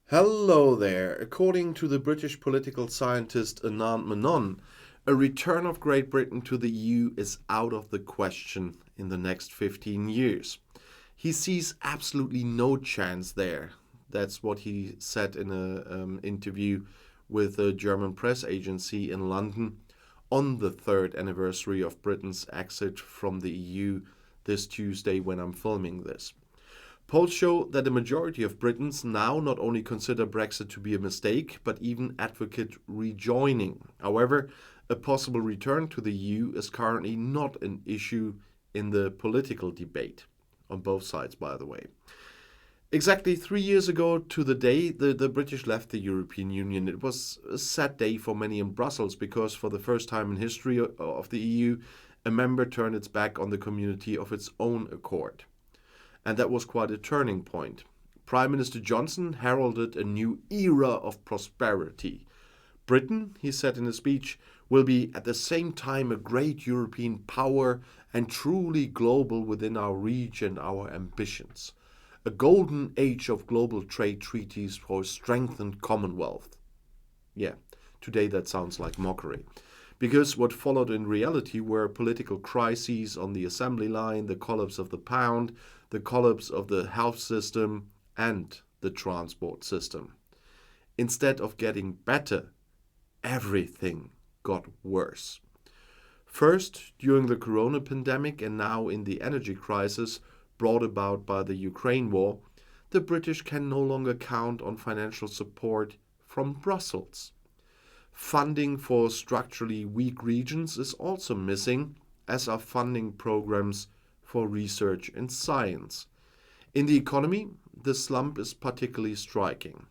Hello there. According to the British political scientist Anand Menon, a return of Great Britain to the EU is out of the question in the next 15 years. He sees absolutely no chance there. That's what he said in an interview with a German press agency in London on the third anniversary of Britain's exit from the EU this Tuesday when I'm filming this. Polls show that a majority of Britons now not only consider Brexit to be a mistake, but even advocate rejoining. However, a possible return to the EU is currently not an issue in the political debate, on both sides, by the way. Exactly 3 years ago to the day the British left the European Union, it was a sad day for many in Brussels because for the first time in history of the EU, a member turned its back on the community of its own accord. And that was quite a turning point. Prime Minister Johnson heralded a new era of prosperity. Britain, he said in a speech, will be at the same time a great European power and truly global within our reach and our ambitions. A golden age of global trade treaties for a strengthened Commonwealth. Yeah, today that sounds like mockery. Because what followed in reality were political crises on the assembly line, the collapse of the pound, the collapse of the health system, and the transport system. Instead of getting better, everything got worse. First, during the corona pandemic and now in the energy crisis brought about by the Ukraine war, the British can no longer count on financial support from Brussels. Funding for structurally weak regions is also missing, as are funding programs for research and science. In the economy, the slump is particularly striking.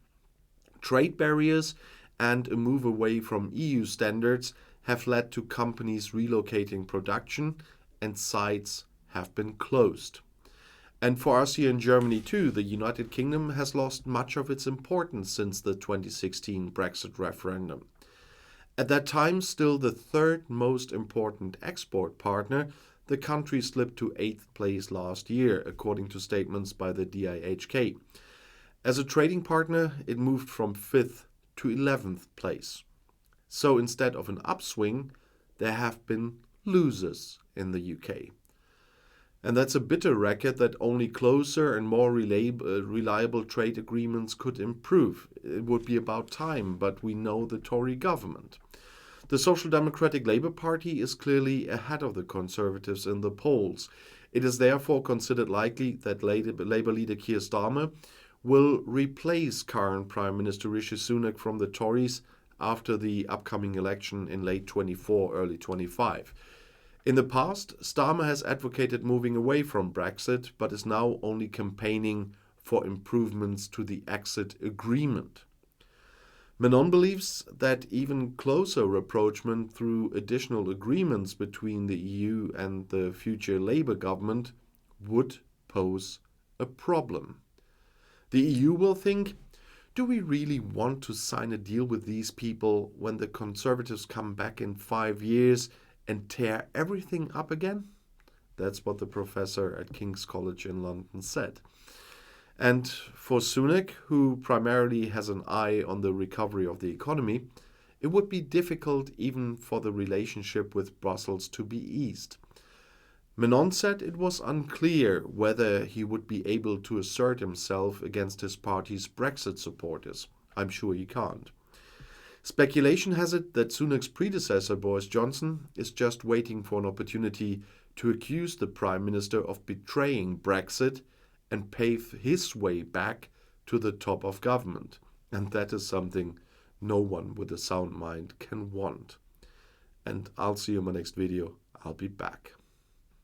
Trade barriers and a move away from EU standards have led to companies relocating production, and sites have been closed. And for us here in Germany too, the United Kingdom has lost much of its importance since the 2016 Brexit referendum. At that time, still the third most important export partner, the country slipped to 8th place last year, according to statements by the DIHK. As a trading partner, it moved from 5th to 11th place. So instead of an upswing, there have been losers in the UK. And that's a bitter record that only closer and more reliable trade agreements could improve. It would be about time, but we know the Tory government. The Social Democratic Labour Party is clearly ahead of the Conservatives in the polls. It is therefore considered likely that Labour leader Keir Starmer will replace current Prime Minister Rishi Sunak from the Tories after the upcoming election in late 24, early 25. In the past, Starmer has advocated moving away from Brexit, but is now only campaigning for improvements to the exit agreement. Menon believes that even closer rapprochement through additional agreements between the EU and the future Labour government would pose a problem. The EU will think, do we really want to sign a deal with these people when the Conservatives come back in 5 years and tear everything up again? That's what the professor at King's College in London said. And for Sunak, who primarily has an eye on the recovery of the economy, it would be difficult even for the relationship with Brussels to be eased. Menon said it was unclear whether he would be able to assert himself against his party's Brexit supporters. I'm sure he can't. Speculation has it that Sunak's predecessor, Boris Johnson, is just waiting for an opportunity to accuse the Prime Minister of betraying Brexit and pave his way back to the top of government. And that is something no one with a sound mind can want. And I'll see you in my next video. I'll be back.